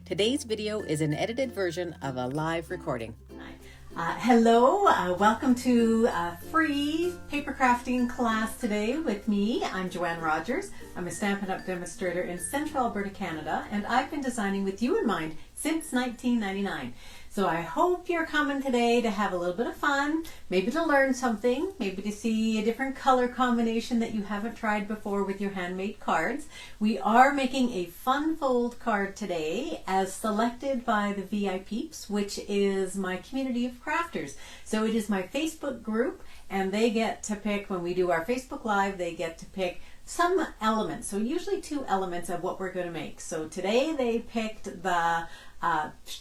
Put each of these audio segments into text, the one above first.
Today's video is an edited version of a live recording. Hello, welcome to a free paper crafting class today with me. I'm Joanne Rogers. I'm a Stampin' Up! Demonstrator in Central Alberta, Canada, and I've been designing with you in mind since 1999. So I hope you're coming today to have a little bit of fun, maybe to learn something, maybe to see a different color combination that you haven't tried before with your handmade cards. We are making a fun fold card today as selected by the VI Peeps, which is my community of crafters. So it is my Facebook group, and they get to pick, when we do our Facebook Live, they get to pick some elements, so usually 2 elements of what we're going to make. So today they picked the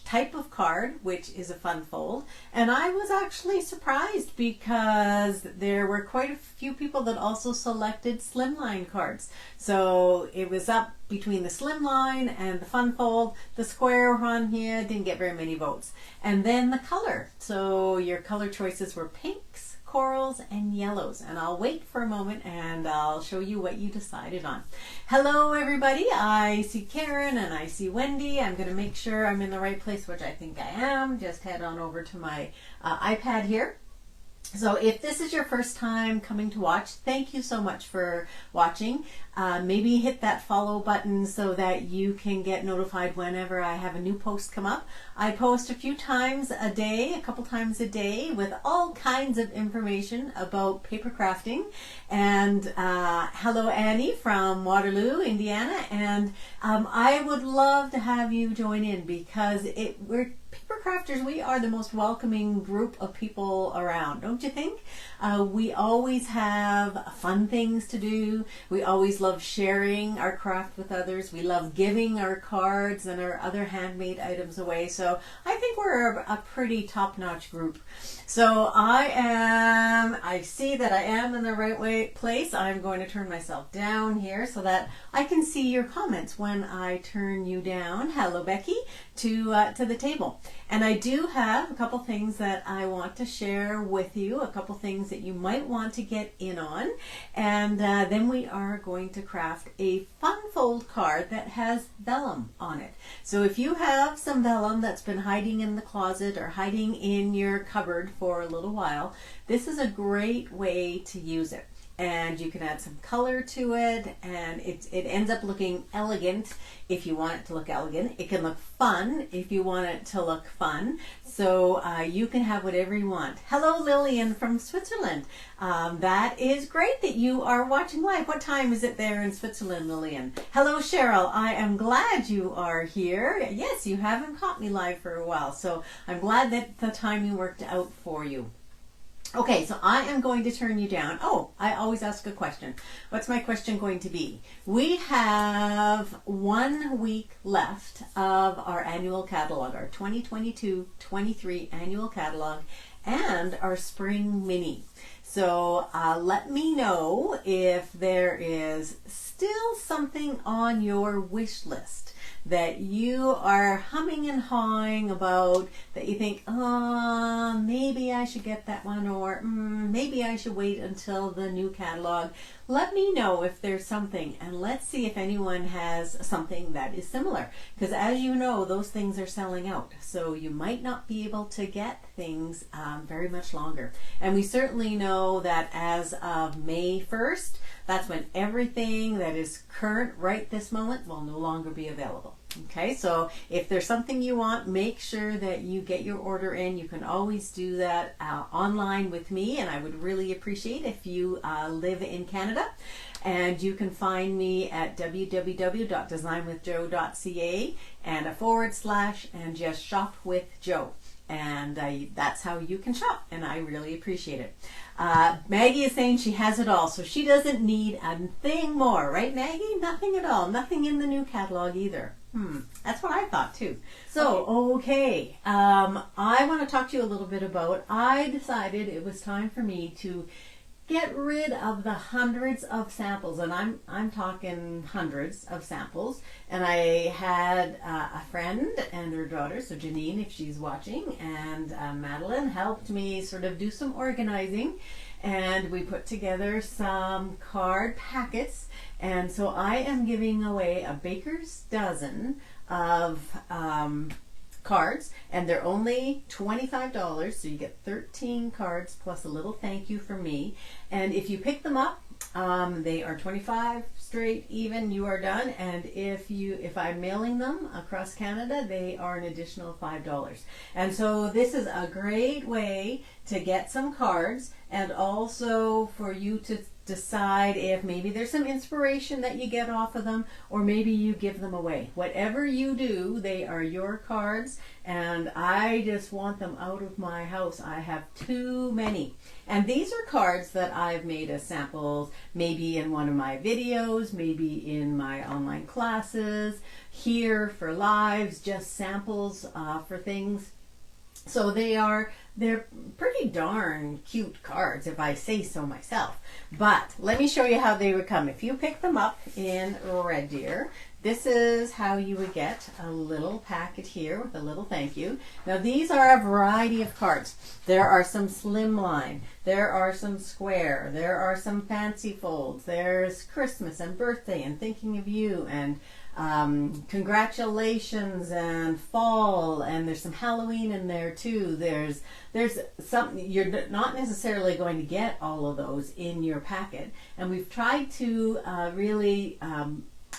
type of card, which is a fun fold, and I was actually surprised because there were quite a few people that also selected slimline cards. So it was up between the slimline and the fun fold. The square one here didn't get very many votes. And then the color. So your color choices were pinks, corals, and yellows. And I'll wait for a moment and I'll show you what you decided on. Hello everybody, I see Karen and I see Wendy. I'm going to make sure I'm in the right place, which I think I am. Just head on over to my iPad here. So if this is your first time coming to watch, thank you so much for watching. Maybe hit that follow button so that you can get notified whenever I have a new post come up. I post a few times a day, a couple times a day, with all kinds of information about paper crafting. And hello Annie from Waterloo, Indiana. And I would love to have you join in because we're paper crafters. We are the most welcoming group of people around, don't you think? We always have fun things to do. We always love sharing our craft with others. We love giving our cards and our other handmade items away. So I think we're a pretty top-notch group. So I see that I am in the right place. I'm going to turn myself down here so that I can see your comments when I turn you down. Hello, Becky, to the table. And I do have a couple things that I want to share with you, a couple things that you might want to get in on. And then we are going to craft a fun fold card that has vellum on it. So if you have some vellum that's been hiding in the closet or hiding in your cupboard for a little while, this is a great way to use it. And you can add some color to it, and it ends up looking elegant if you want it to look elegant. It can look fun if you want it to look fun. So you can have whatever you want. Hello Lillian from Switzerland. That is great that you are watching live. What time is it there in Switzerland, Lillian? Hello Cheryl, I am glad you are here. Yes, you haven't caught me live for a while, so I'm glad that the timing worked out for you. Okay, so I am going to turn you down. Oh, I always ask a question. What's my question going to be? We have 1 week left of our annual catalog, our 2022-23 annual catalog, and our spring mini. So let me know if there is still something on your wish list that you are humming and hawing about, that you think, oh, maybe I should get that one, or maybe I should wait until the new catalog. Let me know if there's something, and let's see if anyone has something that is similar. Because as you know, those things are selling out, so you might not be able to get things very much longer. And we certainly know that as of May 1st, that's when everything that is current right this moment will no longer be available. Okay, so if there's something you want, make sure that you get your order in. You can always do that online with me, and I would really appreciate if you live in Canada. And you can find me at www.designwithjoe.ca and / and just shop with Joe. And that's how you can shop, and I really appreciate it. Maggie is saying she has it all, so she doesn't need a thing more, right Maggie? Nothing at all, nothing in the new catalog either. That's what I thought too. So, okay, I want to talk to you a little bit about, I decided it was time for me to get rid of the hundreds of samples, and I'm talking hundreds of samples. And I had a friend and her daughter, so Janine, if she's watching, and Madeline helped me sort of do some organizing, and we put together some card packets. And so I am giving away a baker's dozen of cards, and they're only $25, so you get 13 cards plus a little thank you from me. And if you pick them up, they are 25 straight, even, you are done. And if I'm mailing them across Canada, they are an additional $5. And so this is a great way to get some cards, and also for you to decide if maybe there's some inspiration that you get off of them, or maybe you give them away. Whatever you do, they are your cards, and I just want them out of my house. I have too many. And these are cards that I've made as samples, maybe in one of my videos, maybe in my online classes, here for lives, just samples for things. So they're pretty darn cute cards, if I say so myself. But let me show you how they would come. If you pick them up in Red Deer, this is how you would get a little packet here with a little thank you. Now these are a variety of cards. There are some slimline, there are some square, there are some fancy folds, there's Christmas and birthday and thinking of you, and congratulations and fall, and there's some Halloween in there too. There's something, you're not necessarily going to get all of those in your packet, and we've tried to really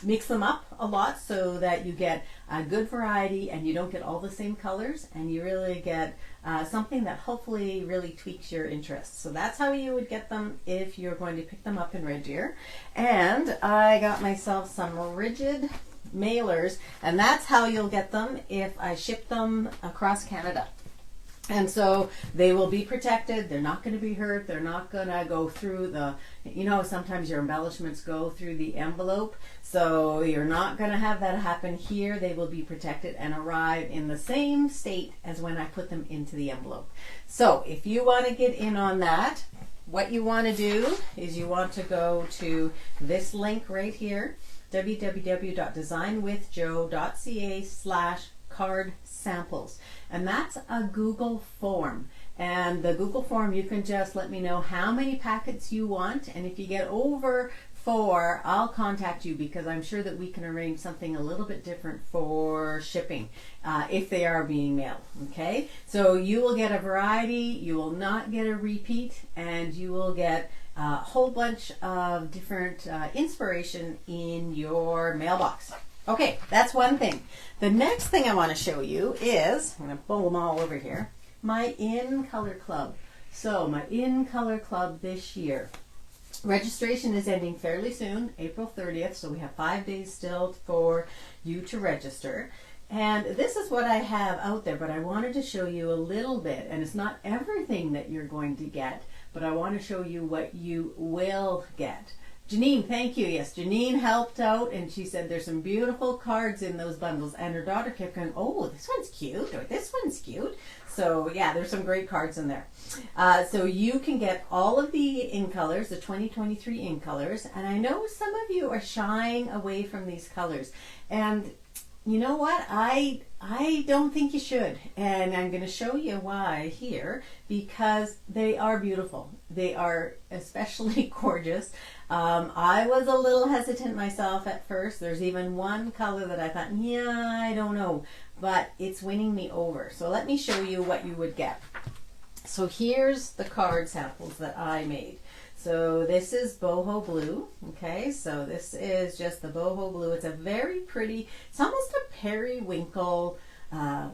mix them up a lot so that you get a good variety and you don't get all the same colors, and you really get something that hopefully really tweaks your interests. So that's how you would get them if you're going to pick them up in Red Deer. And I got myself some rigid mailers, and that's how you'll get them if I ship them across Canada. And so they will be protected. They're not going to be hurt. They're not going to go through the, you know, sometimes your embellishments go through the envelope. So you're not going to have that happen here. They will be protected and arrive in the same state as when I put them into the envelope. So if you want to get in on that, what you want to do is you want to go to this link right here, www.designwithjo.ca/card samples, and that's a Google form. And the Google form, you can just let me know how many packets you want, and if you get over 4, I'll contact you, because I'm sure that we can arrange something a little bit different for shipping if they are being mailed. Okay, so you will get a variety, you will not get a repeat, and you will get a whole bunch of different inspiration in your mailbox. Okay, that's one thing. The next thing I want to show you is, I'm going to pull them all over here, my In Color Club. So my In Color Club this year, registration is ending fairly soon, April 30th, so we have 5 days still for you to register. And this is what I have out there, but I wanted to show you a little bit, and it's not everything that you're going to get, but I want to show you what you will get. Janine, thank you. Yes, Janine helped out, and she said there's some beautiful cards in those bundles, and her daughter kept going, oh, this one's cute, or this one's cute. So yeah, there's some great cards in there. So you can get all of the In Colors, the 2023 In Colors, and I know some of you are shying away from these colors, and you know what? I don't think you should, and I'm going to show you why here, because they are beautiful. They are especially gorgeous. I was a little hesitant myself at first. There's even one color that I thought, yeah, I don't know, but it's winning me over. So let me show you what you would get. So here's the card samples that I made. So this is boho blue, okay, so this is just the boho blue. It's a very pretty, it's almost a periwinkle,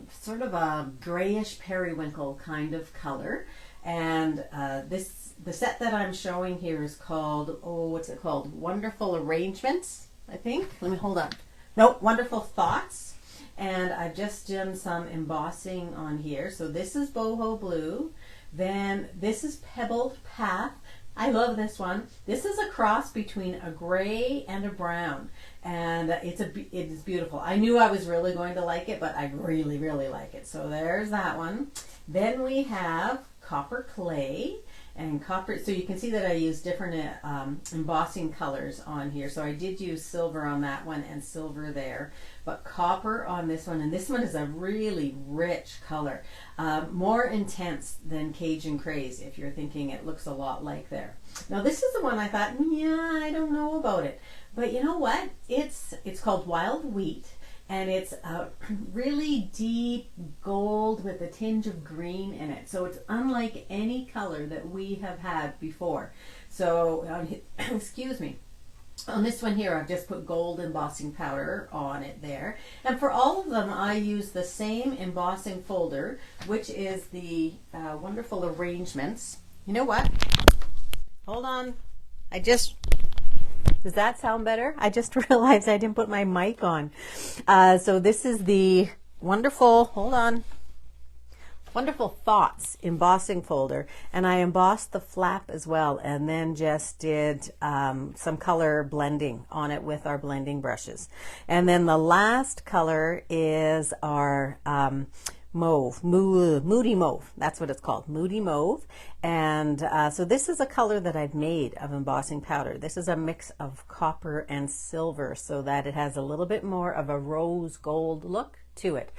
sort of a grayish periwinkle kind of color. And the set that I'm showing here is called, oh, what's it called? Wonderful Arrangements, I think. Let me hold on. Nope, Wonderful Thoughts. And I've just done some embossing on here. So this is boho blue. Then this is Pebbled Path. I love this one. This is a cross between a gray and a brown, and it is beautiful. I knew I was really going to like it, but I really, really like it. So there's that one. Then we have Copper Clay and copper. So you can see that I use different embossing colors on here. So I did use silver on that one and silver there, but copper on this one, and this one is a really rich color, more intense than Cajun Craze, if you're thinking it looks a lot like there. Now this is the one I thought, yeah, I don't know about it, but you know what? It's called Wild Wheat, and it's a really deep gold with a tinge of green in it. So it's unlike any color that we have had before. So, excuse me. On this one here, I've just put gold embossing powder on it there. And for all of them, I use the same embossing folder, which is the wonderful arrangements. You know what? Hold on. Does that sound better? I just realized I didn't put my mic on. So this is the wonderful, hold on, Wonderful Thoughts embossing folder, and I embossed the flap as well, and then just did some color blending on it with our blending brushes. And then the last color is our Moody Mauve. That's what it's called, Moody Mauve. And so this is a color that I've made of embossing powder. This is a mix of copper and silver so that it has a little bit more of a rose gold look to it.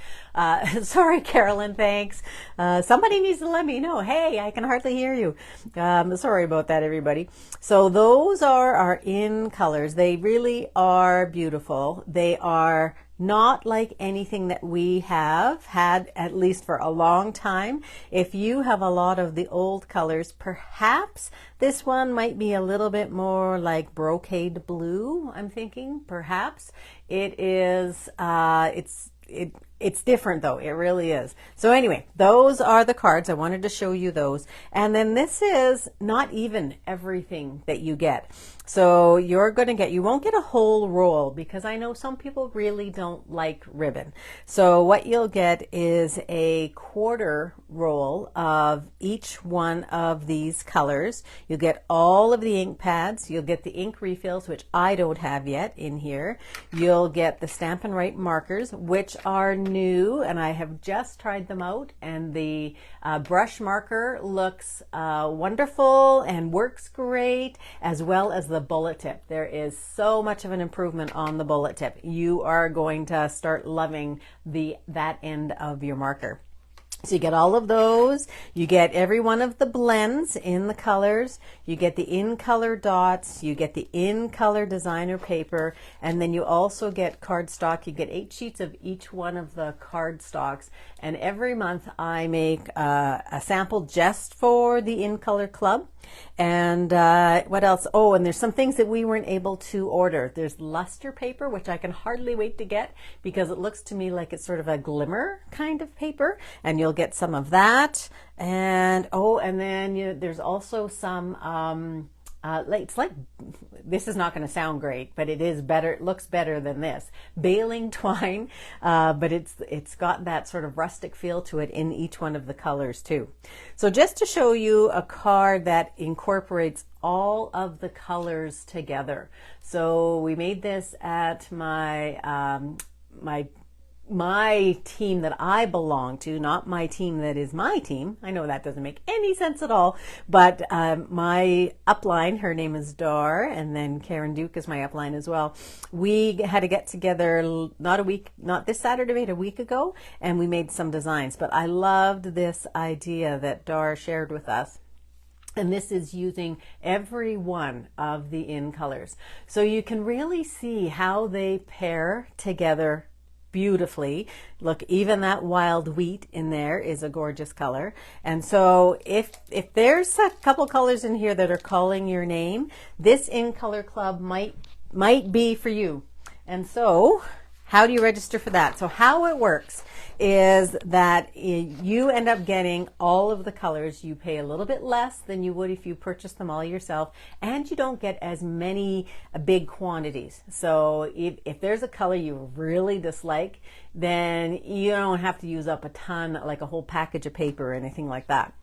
Sorry, Carolyn, thanks. Somebody needs to let me know. Hey, I can hardly hear you. Sorry about that, everybody. So those are our in colors. They really are beautiful. They are not like anything that we have had, at least for a long time. If you have a lot of the old colors, perhaps this one might be a little bit more like brocade blue, I'm thinking. Perhaps it is, it's different though, it really is. So anyway, those are the cards. I wanted to show you those. And then this is not even everything that you get. So you're going to get, you won't get a whole roll because I know some people really don't like ribbon. So what you'll get is a quarter roll of each one of these colors. You'll get all of the ink pads. You'll get the ink refills, which I don't have yet in here. You'll get the Stampin' Right markers, which are new, and I have just tried them out, and the brush marker looks wonderful and works great, as well as the bullet tip. There is so much of an improvement on the bullet tip. You are going to start loving that end of your marker. So you get all of those, you get every one of the blends in the colors, you get the in-color dots, you get the in-color designer paper, and then you also get cardstock. You get 8 sheets of each one of the cardstocks, and every month I make a sample just for the in-color club. And what else? Oh, and there's some things that we weren't able to order. There's luster paper, which I can hardly wait to get because it looks to me like it's sort of a glimmer kind of paper, and you'll get some of that. And oh, and then there's also some it's like, this is not going to sound great, but it is better. It looks better than this. Baling twine, but it's got that sort of rustic feel to it in each one of the colors too. So just to show you a card that incorporates all of the colors together. So we made this at my team that I belong to, not my team that is my team. I know that doesn't make any sense at all, but my upline, her name is Dar, and then Karen Duke is my upline as well. We had to get together not this Saturday, but a week ago, and we made some designs. But I loved this idea that Dar shared with us. And this is using every one of the in colors. So you can really see how they pair together beautifully. Look, even that wild wheat in there is a gorgeous color. And so if there's a couple colors in here that are calling your name, this in color club might be for you. And so how do you register for that? So how it works is that you end up getting all of the colors. You pay a little bit less than you would if you purchased them all yourself, and you don't get as many big quantities. So if there's a color you really dislike, then you don't have to use up a ton, like a whole package of paper or anything like that.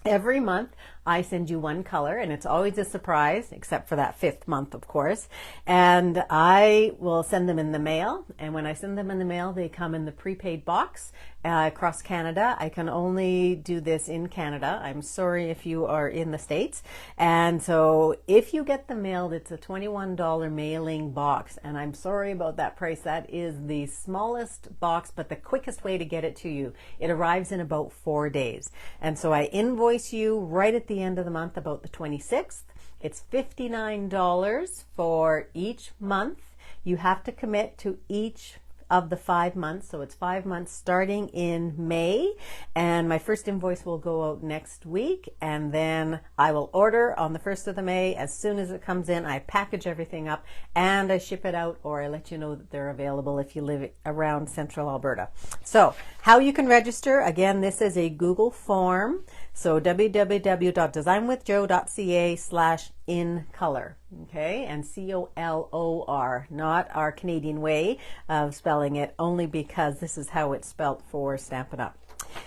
Every month I send you one color, and it's always a surprise, except for that 5th month, of course. And I will send them in the mail. And when I send them in the mail, they come in the prepaid box across Canada. I can only do this in Canada. I'm sorry if you are in the States. And so if you get them mailed, it's a $21 mailing box. And I'm sorry about that price. That is the smallest box, but the quickest way to get it to you. It arrives in about 4 days. And so I invoice you right at the end of the month, about the 26th. It's $59 for each month. You have to commit to each of the 5 months. So it's 5 months starting in May, and my first invoice will go out next week, and then I will order on the 1st of the May. As soon as it comes in, I package everything up and I ship it out, or I let you know that they're available if you live around central Alberta. So how you can register, again, this is a Google form. So www.designwithjo.ca/incolor, okay, and COLOR, not our Canadian way of spelling it, only because this is how it's spelt for Stampin' Up.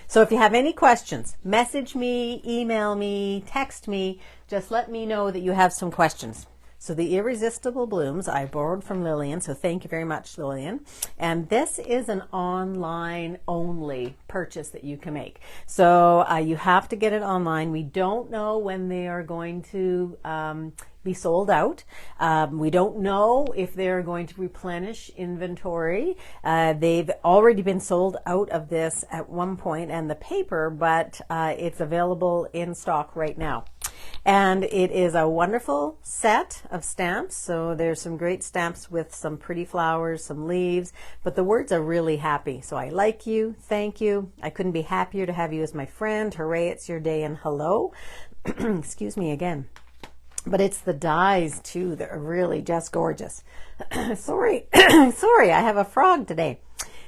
So if you have any questions, message me, email me, text me, just let me know that you have some questions. So the Irresistible Blooms I borrowed from Lillian, so thank you very much, Lillian. And this is an online only purchase that you can make. So you have to get it online. We don't know when they are going to be sold out. We don't know if they're going to replenish inventory. They've already been sold out of this at one point, and the paper, but it's available in stock right now. And it is a wonderful set of stamps. So there's some great stamps with some pretty flowers, some leaves, but the words are really happy. So I like you, thank you, I couldn't be happier to have you as my friend, hooray, it's your day, and hello. Excuse me again. But it's the dies too that are really just gorgeous. Sorry, sorry, I have a frog today.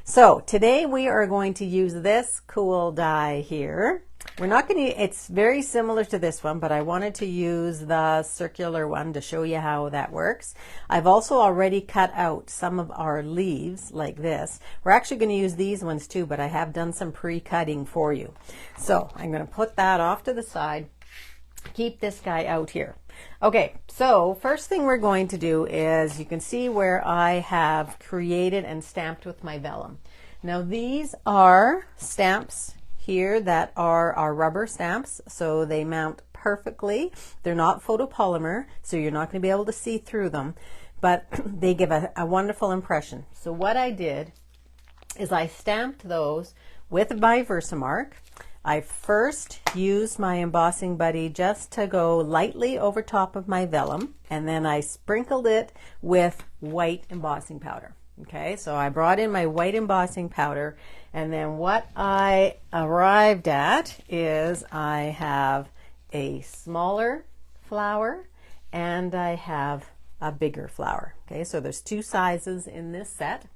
So today we are going to use this cool die here. We're not going to, it's very similar to this one, but I wanted to use the circular one to show you how that works. I've also already cut out some of our leaves like this. We're actually going to use these ones too, but I have done some pre-cutting for you. So I'm going to put that off to the side, keep this guy out here. Okay, so first thing we're going to do is, you can see where I have created and stamped with my vellum. Now these are stamps here that are our rubber stamps, so they mount perfectly. They're not photopolymer, so you're not going to be able to see through them, but they give a wonderful impression. So what I did is I stamped those with my Versamark. I first used my embossing buddy just to go lightly over top of my vellum, and then I sprinkled it with white embossing powder. Okay, so I brought in my white embossing powder, and then what I arrived at is I have a smaller flower and I have a bigger flower. Okay, so there's two sizes in this set.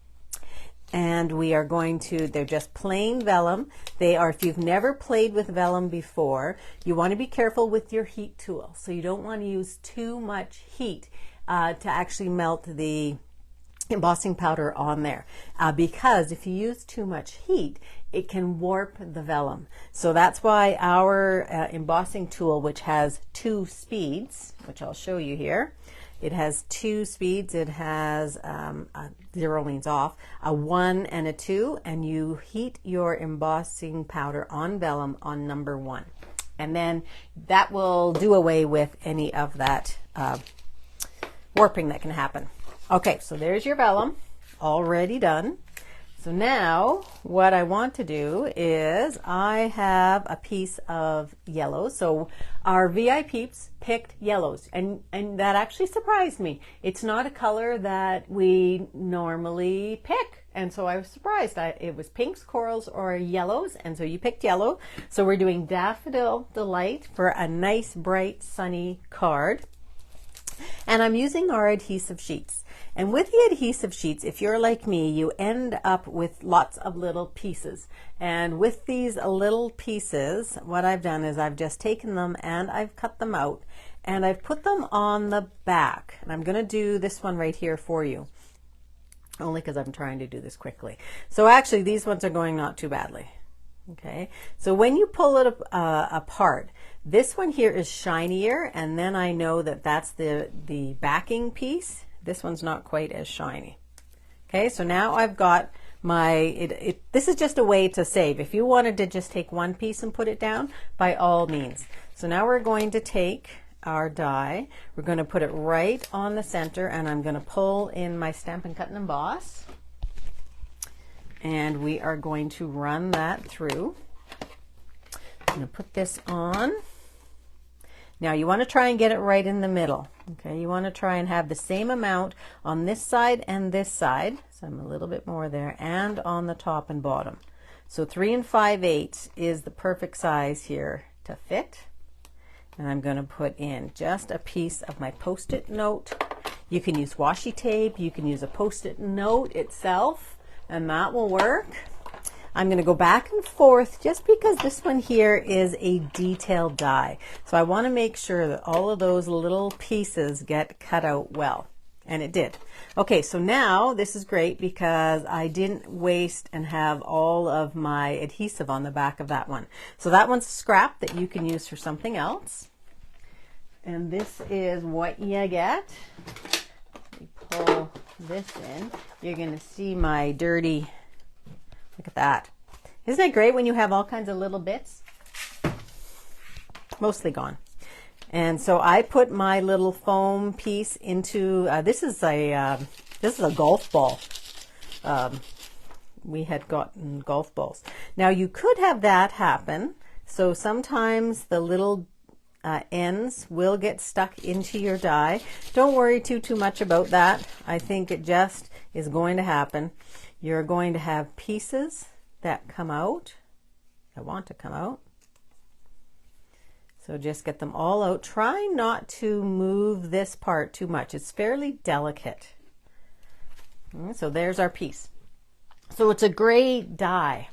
And we are going to, they're just plain vellum. They are, if you've never played with vellum before, you want to be careful with your heat tool. So you don't want to use too much heat to actually melt the embossing powder on there, because if you use too much heat, it can warp the vellum. So that's why our embossing tool, which has 2 speeds, which I'll show you here, it has 2 speeds. It has 0 means off, a 1 and a 2, and you heat your embossing powder on vellum on number 1, and then that will do away with any of that warping that can happen. Okay, so there's your vellum already done. So now what I want to do is, I have a piece of yellow. So our VI peeps picked yellows, and that actually surprised me. It's not a color that we normally pick, and so I was surprised. It was pinks, corals, or yellows, and so you picked yellow. So we're doing Daffodil Delight for a nice, bright, sunny card. And I'm using our adhesive sheets. And with the adhesive sheets, if you're like me, you end up with lots of little pieces. And with these little pieces, what I've done is I've just taken them and I've cut them out and I've put them on the back. And I'm going to do this one right here for you, only because I'm trying to do this quickly. So actually, these ones are going not too badly. Okay, so when you pull it apart, this one here is shinier, and then I know that that's the backing piece. This one's not quite as shiny. Okay, so now I've got my, this is just a way to save. If you wanted to just take one piece and put it down, by all means. So now we're going to take our die, we're going to put it right on the center, and I'm going to pull in my Stampin' Cut and Emboss. And we are going to run that through. I'm going to put this on. Now you want to try and get it right in the middle. Okay, you want to try and have the same amount on this side and this side. So I'm a little bit more there, and on the top and bottom. So 3 5/8 is the perfect size here to fit. And I'm going to put in just a piece of my Post-it note. You can use washi tape, you can use a Post-it note itself, and that will work. I'm going to go back and forth just because this one here is a detailed die. So I want to make sure that all of those little pieces get cut out well. And it did. Okay, so now this is great because I didn't waste and have all of my adhesive on the back of that one. So that one's scrap that you can use for something else. And this is what you get. Let me pull this in. You're going to see my dirty... Look at that. Isn't it great when you have all kinds of little bits? Mostly gone. And so I put my little foam piece into, this is a golf ball. We had gotten golf balls. Now you could have that happen. So sometimes the little ends will get stuck into your die. Don't worry too much about that. I think it just is going to happen. You're going to have pieces that come out, that want to come out. So just get them all out. Try not to move this part too much. It's fairly delicate. So there's our piece. So it's a great die.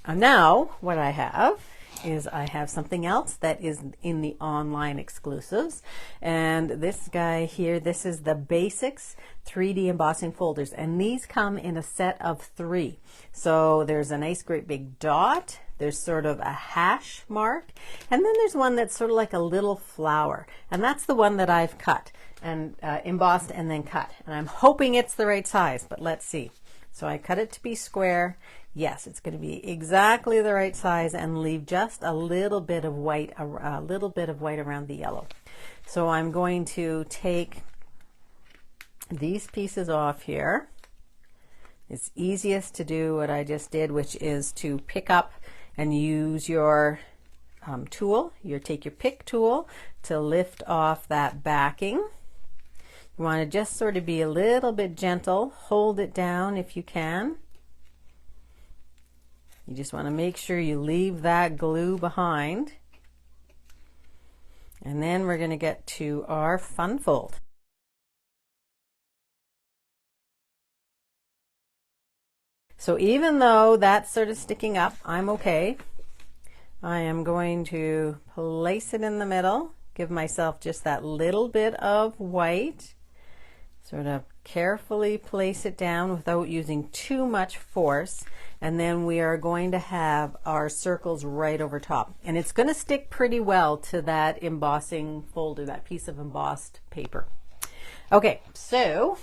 Now what I have is I have something else that is in the online exclusives, and this guy here, this is the Basics 3D embossing folders, and these come in a set of 3. So there's a nice great big dot, there's sort of a hash mark, and then there's one that's sort of like a little flower, and that's the one that I've cut and embossed and then cut, and I'm hoping it's the right size, but let's see. So I cut it to be square. Yes, it's going to be exactly the right size, and leave just a little bit of white, around the yellow. So I'm going to take these pieces off here. It's easiest to do what I just did, which is to pick up and use your tool. Take your pick tool to lift off that backing. You want to just sort of be a little bit gentle. Hold it down if you can. You just want to make sure you leave that glue behind. And then we're going to get to our fun fold. So even though that's sort of sticking up, I'm okay. I am going to place it in the middle, give myself just that little bit of white, sort of carefully place it down without using too much force, and then we are going to have our circles right over top, and it's going to stick pretty well to that embossing folder, that piece of embossed paper. Okay, so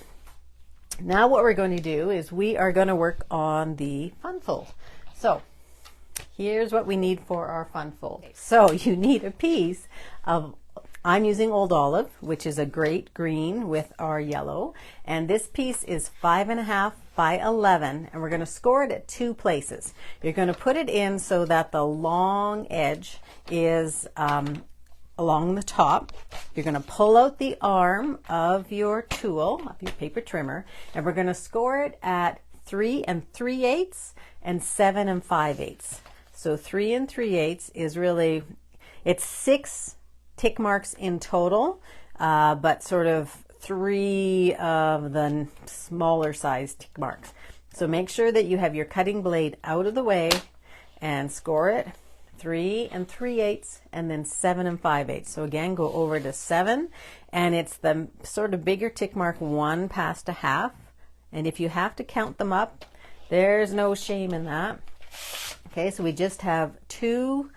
now what we're going to do is we are going to work on the fun fold. So here's what we need for our fun fold. So you need a piece of, I'm using Old Olive, which is a great green with our yellow, and this piece is 5.5 by 11, and we're going to score it at 2 places. You're going to put it in so that the long edge is along the top. You're going to pull out the arm of your tool, of your paper trimmer, and we're going to score it at 3 3/8 and 7 5/8. So 3 3/8 is really, it's 6 tick marks in total, but sort of 3 of the smaller size tick marks. So make sure that you have your cutting blade out of the way and score it 3 3/8 and then 7 5/8. So again, go over to 7, and it's the sort of bigger tick mark 1 past a half, and if you have to count them up, there's no shame in that. Okay, so we just have 2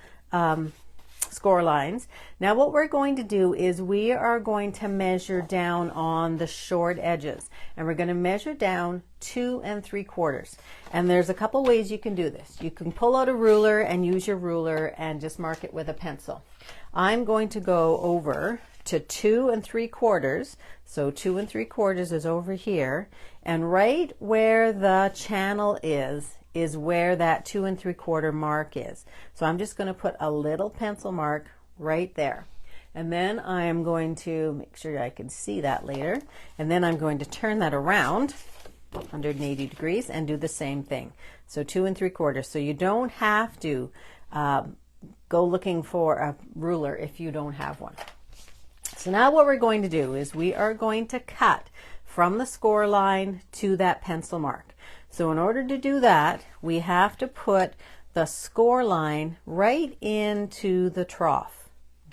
score lines. Now what we're going to do is we are going to measure down on the short edges, and we're going to measure down 2 3/4. And there's a couple ways you can do this. You can pull out a ruler and use your ruler and just mark it with a pencil. I'm going to go over to 2 3/4. So 2 3/4 is over here, and right where the channel is where that 2 3/4 mark is. So I'm just going to put a little pencil mark right there. And then I am going to make sure I can see that later. And then I'm going to turn that around 180 degrees and do the same thing. So 2 3/4. So you don't have to go looking for a ruler if you don't have one. So now what we're going to do is we are going to cut from the score line to that pencil mark. So in order to do that, we have to put the score line right into the trough.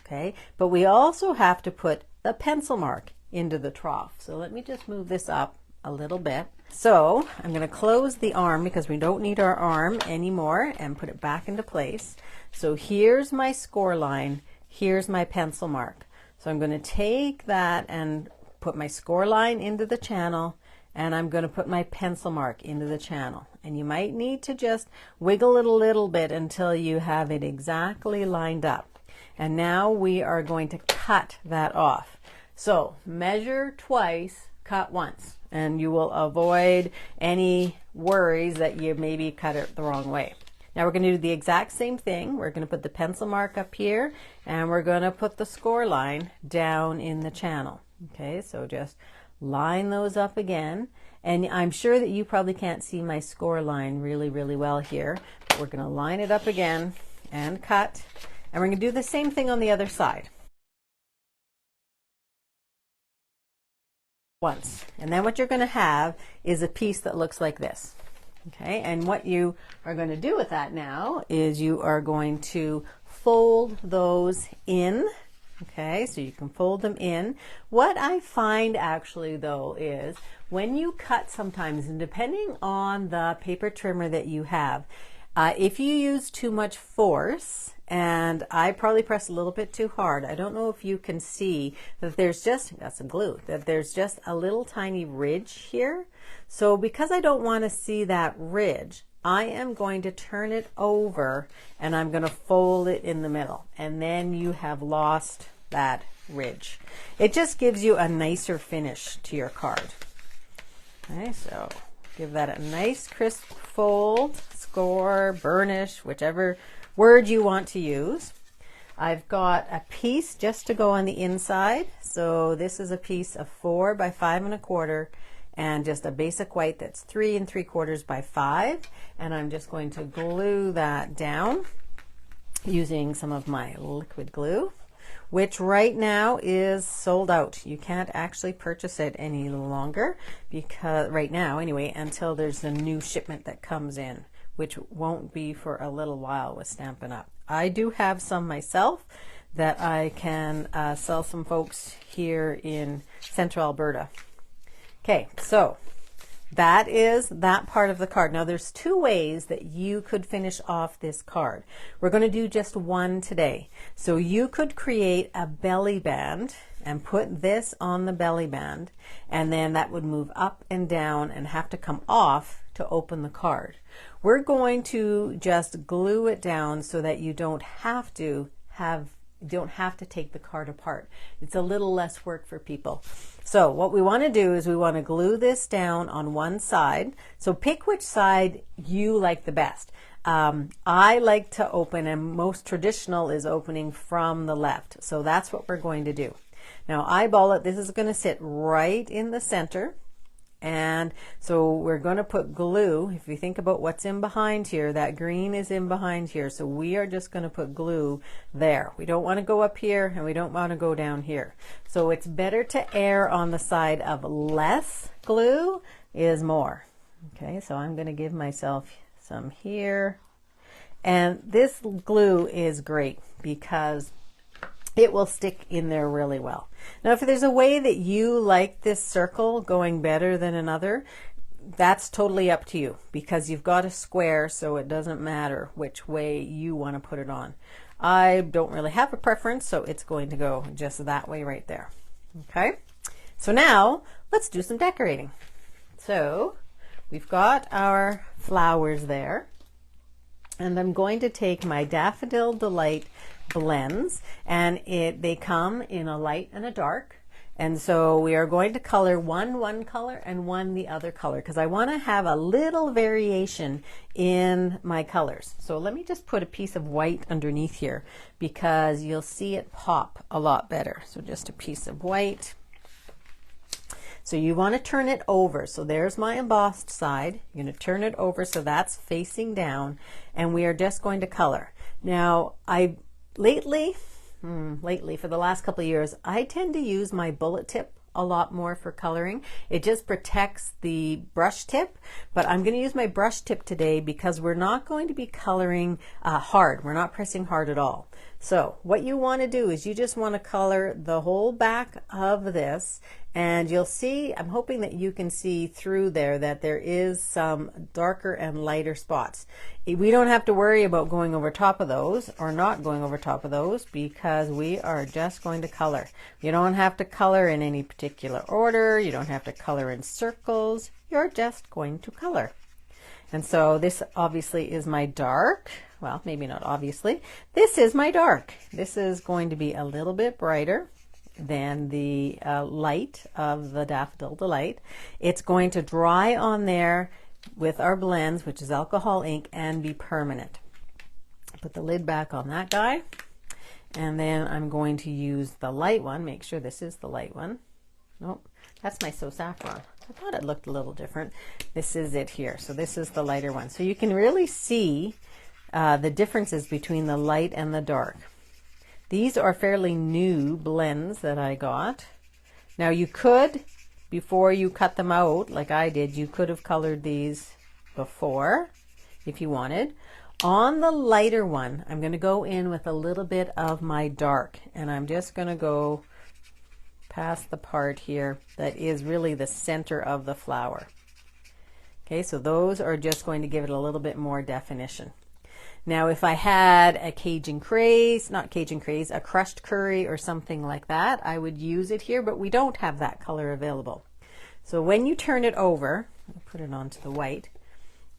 Okay, but we also have to put the pencil mark into the trough. So let me just move this up a little bit. So I'm going to close the arm because we don't need our arm anymore and put it back into place. So here's my score line, here's my pencil mark. So I'm going to take that and put my score line into the channel, and I'm going to put my pencil mark into the channel. And you might need to just wiggle it a little bit until you have it exactly lined up. And now we are going to cut that off. So measure twice, cut once, and you will avoid any worries that you maybe cut it the wrong way. Now we're going to do the exact same thing. We're going to put the pencil mark up here, and we're going to put the score line down in the channel. Okay, so just line those up again. And I'm sure that you probably can't see my score line really well here. But we're going to line it up again and cut. And we're going to do the same thing on the other side. Once. And then what you're going to have is a piece that looks like this. Okay, and what you are going to do with that now is you are going to fold those in. Okay, so you can fold them in. What I find actually though is when you cut sometimes, and depending on the paper trimmer that you have, if you use too much force, and I probably press a little bit too hard, I don't know if you can see that there's just, that's some glue, that there's just a little tiny ridge here. So because I don't want to see that ridge, I am going to turn it over and I'm going to fold it in the middle, and then you have lost that ridge. It just gives you a nicer finish to your card. Okay, so give that a nice crisp fold, score, burnish, whichever word you want to use. I've got a piece just to go on the inside. So this is a piece of 4 by 5 1/4 and just a basic white that's 3 3/4 by 5. And I'm just going to glue that down using some of my liquid glue, which right now is sold out. You can't actually purchase it any longer, because right now anyway, until there's a new shipment that comes in, which won't be for a little while with Stampin' Up. I do have some myself that I can sell some folks here in central Alberta. Okay, so that is that part of the card. Now there's 2 ways that you could finish off this card. We're going to do just one today. So you could create a belly band and put this on the belly band, and then that would move up and down and have to come off to open the card. We're going to just glue it down so that you don't have to take the card apart. It's a little less work for people. So what we want to do is we want to glue this down on one side. So pick which side you like the best. I like to open, and most traditional is opening from the left. So that's what we're going to do. Now eyeball it. This is going to sit right in the center. And so we're going to put glue. If you think about what's in behind here, that green is in behind here. So we are just going to put glue there. We don't want to go up here and we don't want to go down here. So it's better to err on the side of less glue is more. Okay, so I'm going to give myself some here. And this glue is great because it will stick in there really well. Now, if there's a way that you like this circle going better than another, that's totally up to you, because you've got a square, so it doesn't matter which way you want to put it on. I don't really have a preference, so it's going to go just that way right there. Okay, so now let's do some decorating. So we've got our flowers there, and I'm going to take my Daffodil Delight blends, and they come in a light and a dark, And so we are going to color one color and one the other color, because I want to have a little variation in my colors. So let me just put a piece of white underneath here because you'll see it pop a lot better. So just a piece of white. So you want to turn it over. So there's my embossed side. You're going to turn it over so that's facing down, and we are just going to color. Now, lately for the last couple of years, I tend to use my bullet tip a lot more for coloring. It just protects the brush tip, but I'm going to use my brush tip today because we're not going to be coloring hard. We're not pressing hard at all. So what you want to do is you just want to color the whole back of this, and you'll see, I'm hoping that you can see through there that there is some darker and lighter spots. We don't have to worry about going over top of those or not going over top of those because we are just going to color. You don't have to color in any particular order. You don't have to color in circles. You're just going to color. And so this obviously is my dark. Well, maybe not obviously. This is my dark. This is going to be a little bit brighter than the light of the Daffodil Delight. It's going to dry on there with our blends, which is alcohol ink, and be permanent. Put the lid back on that guy. And then I'm going to use the light one. Make sure this is the light one. Nope, that's my So Saffron. I thought it looked a little different. This is it here. So this is the lighter one. So you can really see the differences between the light and the dark. These are fairly new blends that I got. Now you could, before you cut them out like I did, you could have colored these before if you wanted. On the lighter one, I'm going to go in with a little bit of my dark, and I'm just going to go past the part here that is really the center of the flower. Okay, so those are just going to give it a little bit more definition. Now, if I had a Cajun Craze, not Cajun Craze, a crushed curry or something like that, I would use it here, but we don't have that color available. So when you turn it over, I'll put it onto the white,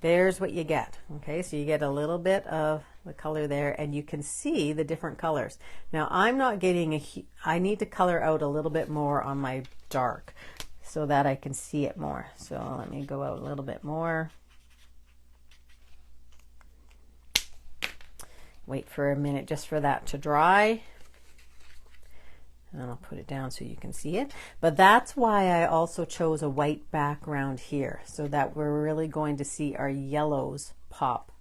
there's what you get. Okay, so you get a little bit of the color there, and you can see the different colors. Now, I'm not getting I need to color out a little bit more on my dark so that I can see it more. So let me go out a little bit more. Wait for a minute just for that to dry. And then I'll put it down so you can see it. But that's why I also chose a white background here, so that we're really going to see our yellows pop.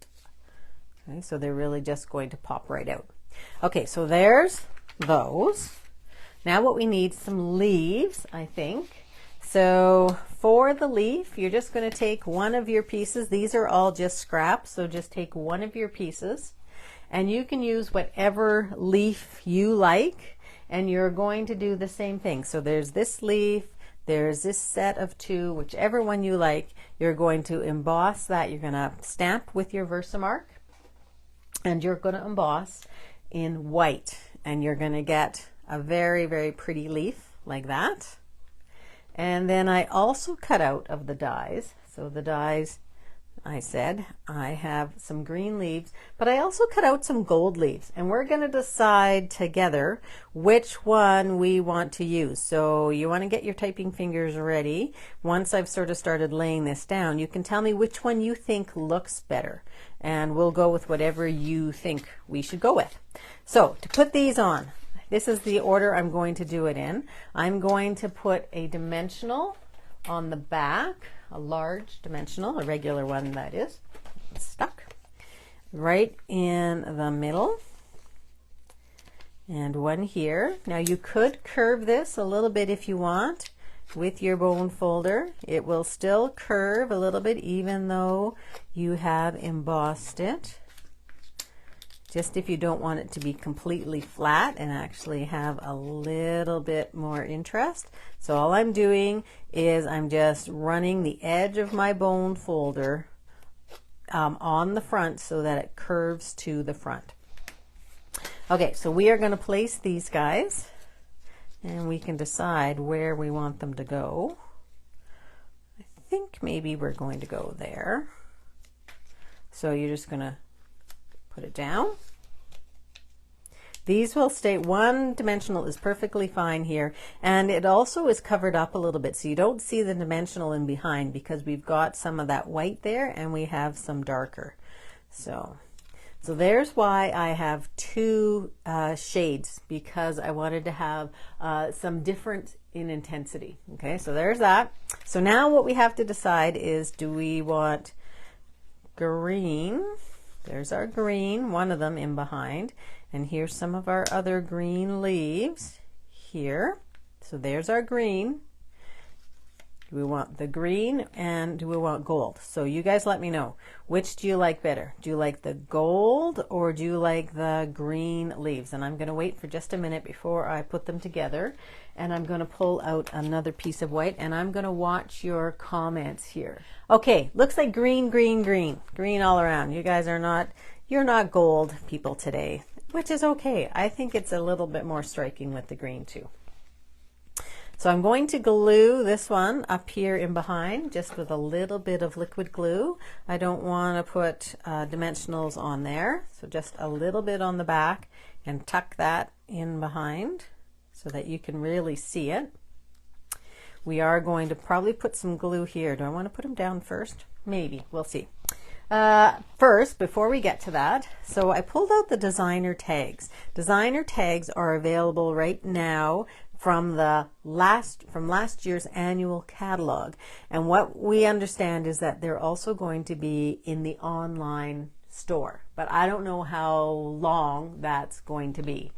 Okay, so they're really just going to pop right out. Okay, so there's those. Now what we need, some leaves, I think. So for the leaf, you're just going to take one of your pieces. These are all just scraps, so just take one of your pieces. And you can use whatever leaf you like, and you're going to do the same thing. So there's this leaf, there's this set of two, whichever one you like. You're going to emboss that. You're going to stamp with your Versamark, and you're going to emboss in white, and you're going to get a very, very pretty leaf like that. And then I also cut out of the dies. So the dies, I said, I have some green leaves, but I also cut out some gold leaves, and we're going to decide together which one we want to use. So you want to get your typing fingers ready. Once I've sort of started laying this down, you can tell me which one you think looks better, and we'll go with whatever you think we should go with. So to put these on, this is the order I'm going to do it in. I'm going to put a dimensional on the back, a large dimensional, a regular one that is, stuck right in the middle, and one here. Now you could curve this a little bit if you want with your bone folder. It will still curve a little bit even though you have embossed it, just if you don't want it to be completely flat and actually have a little bit more interest. So all I'm doing is I'm just running the edge of my bone folder on the front so that it curves to the front. Okay, so we are going to place these guys, and we can decide where we want them to go. I think maybe we're going to go there. So you're just going to put it down. These will stay, one dimensional is perfectly fine here, and it also is covered up a little bit so you don't see the dimensional in behind because we've got some of that white there and we have some darker. So there's why I have two shades, because I wanted to have some difference in intensity. Okay, so there's that. So now what we have to decide is, do we want green? There's our green, one of them in behind. And here's some of our other green leaves here. So there's our green. Do we want the green and do we want gold? So you guys let me know. Which do you like better? Do you like the gold or do you like the green leaves? And I'm going to wait for just a minute before I put them together. And I'm going to pull out another piece of white and I'm going to watch your comments here. Okay, looks like green, green, green. Green all around. You guys are not, you're not gold people today, which is okay. I think it's a little bit more striking with the green too. So I'm going to glue this one up here in behind just with a little bit of liquid glue. I don't want to put dimensionals on there, so just a little bit on the back and tuck that in behind so that you can really see it. We are going to probably put some glue here. Do I want to put them down first? Maybe, we'll see. First, before we get to that, so I pulled out the designer tags. Designer tags are available right now from last year's annual catalog, and what we understand is that they're also going to be in the online store, but I don't know how long that's going to be.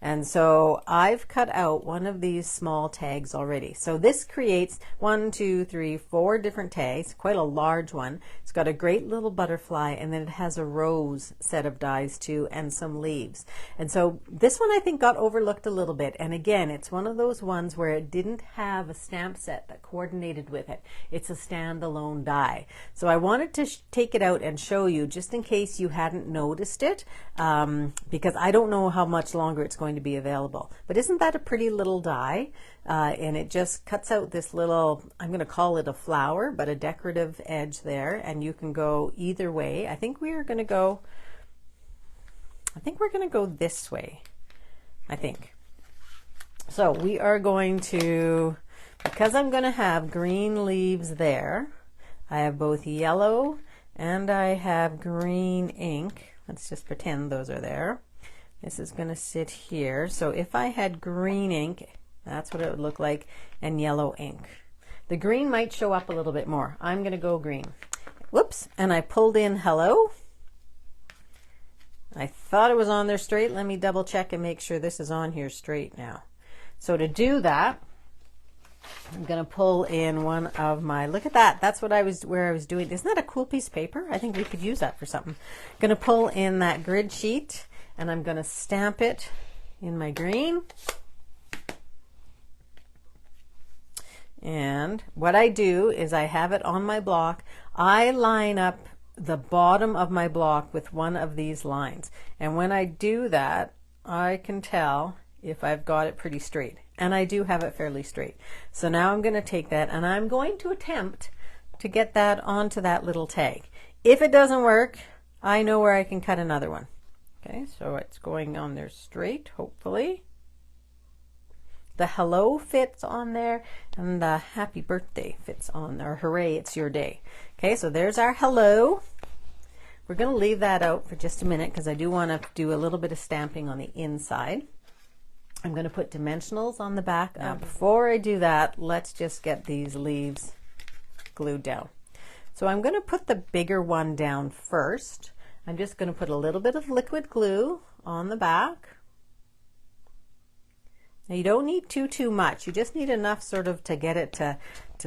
And so I've cut out one of these small tags already. So this creates 1, 2, 3, 4 different tags, quite a large one. It's got a great little butterfly, and then it has a rose set of dies too and some leaves. And so this one I think got overlooked a little bit. And again, it's one of those ones where it didn't have a stamp set that coordinated with it. It's a standalone die. So I wanted to take it out and show you just in case you hadn't noticed it, because I don't know how much longer it's going to be available. But isn't that a pretty little die? And it just cuts out this little, I'm going to call it a flower, but a decorative edge there, and you can go either way. I think we're going to go this way, I think. So we are going to, because I'm going to have green leaves there, I have both yellow and I have green ink. Let's just pretend those are there. This is going to sit here. So if I had green ink, that's what it would look like, and yellow ink. The green might show up a little bit more. I'm going to go green. Whoops, and I pulled in hello. I thought it was on there straight. Let me double check and make sure this is on here straight now. So to do that, I'm going to pull in one of my, look at that, that's what where I was doing. Isn't that a cool piece of paper? I think we could use that for something. I'm going to pull in that grid sheet and I'm going to stamp it in my green. And what I do is I have it on my block. I line up the bottom of my block with one of these lines. And when I do that, I can tell if I've got it pretty straight. And I do have it fairly straight. So now I'm going to take that and I'm going to attempt to get that onto that little tag. If it doesn't work, I know where I can cut another one. Okay, so it's going on there straight, hopefully. The hello fits on there, and the happy birthday fits on there. Hooray, it's your day. Okay, so there's our hello. We're going to leave that out for just a minute because I do want to do a little bit of stamping on the inside. I'm going to put dimensionals on the back. Now, before I do that, let's just get these leaves glued down. So I'm going to put the bigger one down first. I'm just going to put a little bit of liquid glue on the back. Now you don't need too much. You just need enough sort of to get it to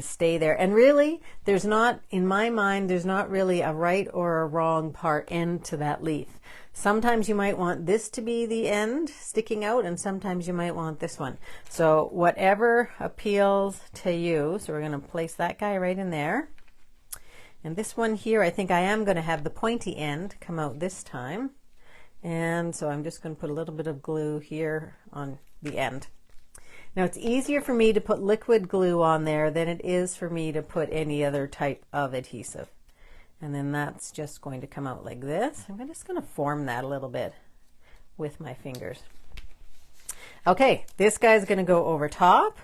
stay there. And really, there's not, in my mind, there's not really a right or a wrong end to that leaf. Sometimes you might want this to be the end sticking out, and sometimes you might want this one. So whatever appeals to you. So we're going to place that guy right in there. And this one here, I think I am going to have the pointy end come out this time. And so I'm just going to put a little bit of glue here on the end. Now it's easier for me to put liquid glue on there than it is for me to put any other type of adhesive. And then that's just going to come out like this. I'm just going to form that a little bit with my fingers. Okay, this guy's going to go over top.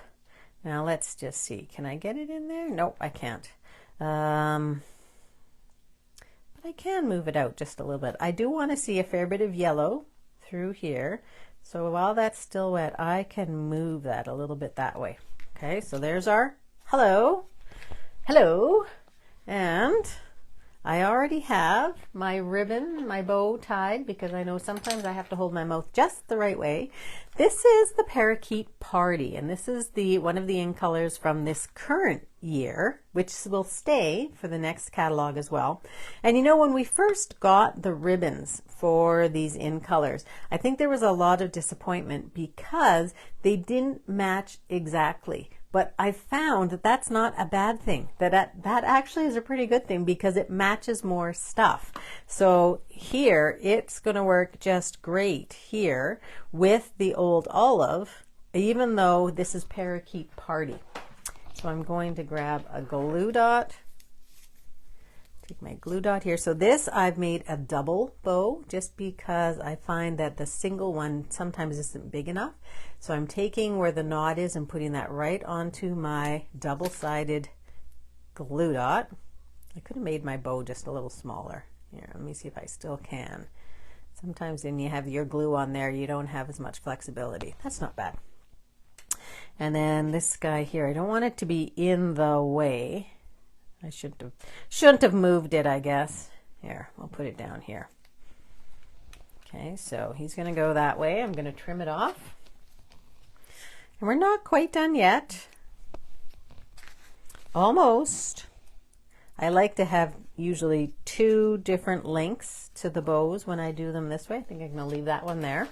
Now let's just see. Can I get it in there? Nope, I can't. But I can move it out just a little bit. I do want to see a fair bit of yellow through here. So while that's still wet, I can move that a little bit that way. Okay, so there's our hello. Hello. And I already have my ribbon, my bow tied, because I know sometimes I have to hold my mouth just the right way. This is the Parakeet Party, and this is one of the in colors from this current year, which will stay for the next catalog as well. And you know, when we first got the ribbons for these in colors, I think there was a lot of disappointment because they didn't match exactly. But I found that that's not a bad thing. That actually is a pretty good thing because it matches more stuff. So here, it's going to work just great here with the old olive, even though this is Parakeet Party. So I'm going to grab a glue dot. Take my glue dot here. So this I've made a double bow just because I find that the single one sometimes isn't big enough. So I'm taking where the knot is and putting that right onto my double-sided glue dot. I could have made my bow just a little smaller. Here, let me see if I still can. Sometimes when you have your glue on there, you don't have as much flexibility. That's not bad. And then this guy here, I don't want it to be in the way. I shouldn't have moved it, I guess. Here, I'll put it down here. Okay, so he's going to go that way. I'm going to trim it off. And we're not quite done yet. Almost. I like to have usually 2 different lengths to the bows when I do them this way. I think I'm going to leave that one there.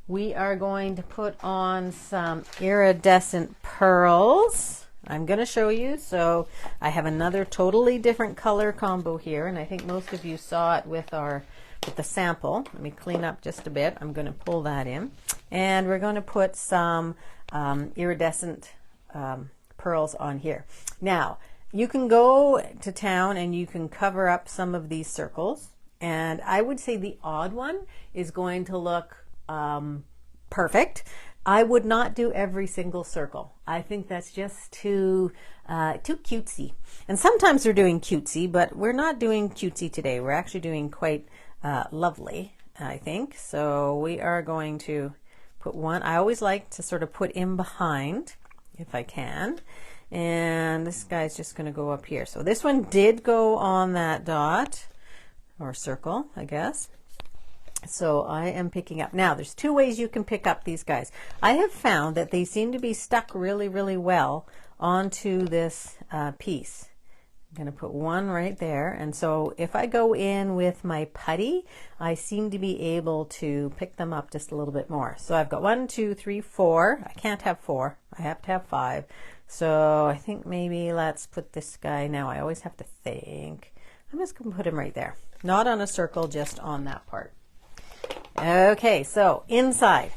We are going to put on some iridescent pearls. I'm going to show you. So I have another totally different color combo here, and I think most of you saw it with the sample. Let me clean up just a bit. I'm going to pull that in, and we're going to put some iridescent pearls on here. Now, you can go to town and you can cover up some of these circles, and I would say the odd one is going to look perfect. I would not do every single circle. I think that's just too cutesy. And sometimes we're doing cutesy, but we're not doing cutesy today. We're actually doing quite lovely, I think. So we are going to put one. I always like to sort of put in behind if I can. And this guy's just going to go up here. So this one did go on that dot or circle, I guess. So I am picking up. Now, there's 2 ways you can pick up these guys. I have found that they seem to be stuck really, really well onto this piece. I'm going to put one right there. And so if I go in with my putty, I seem to be able to pick them up just a little bit more. So I've got 1, 2, 3, 4. I can't have 4. I have to have 5. So I think maybe let's put this guy. Now I always have to think. I'm just going to put him right there. Not on a circle, just on that part. Okay, so inside.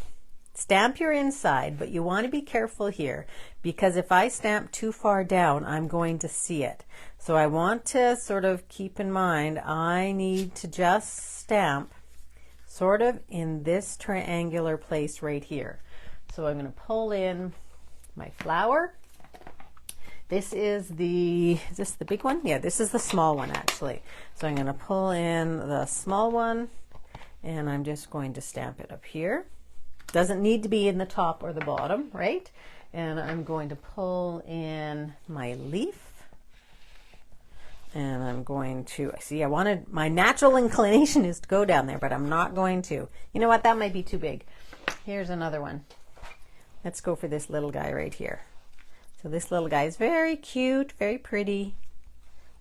Stamp your inside, but you want to be careful here because if I stamp too far down, I'm going to see it. So I want to sort of keep in mind, I need to just stamp sort of in this triangular place right here. So I'm going to pull in my flower. This is this the big one? Yeah, this is the small one actually. So I'm going to pull in the small one. And I'm just going to stamp it up here. Doesn't need to be in the top or the bottom, right? And I'm going to pull in my leaf. And I'm going to, see, my natural inclination is to go down there, but I'm not going to. You know what? That might be too big. Here's another one. Let's go for this little guy right here. So this little guy is very cute, very pretty.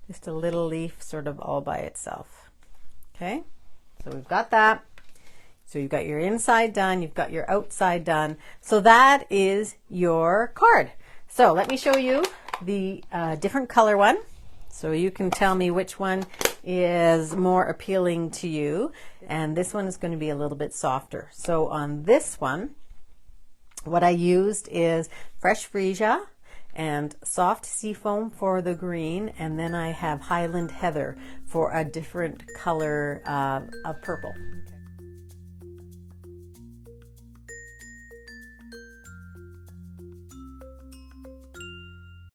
Just a little leaf sort of all by itself. Okay? So we've got that. So you've got your inside done. You've got your outside done. So that is your card. So let me show you the different color one. So you can tell me which one is more appealing to you. And this one is going to be a little bit softer. So on this one, what I used is fresh freesia and soft seafoam for the green, and then I have Highland Heather for a different color of purple.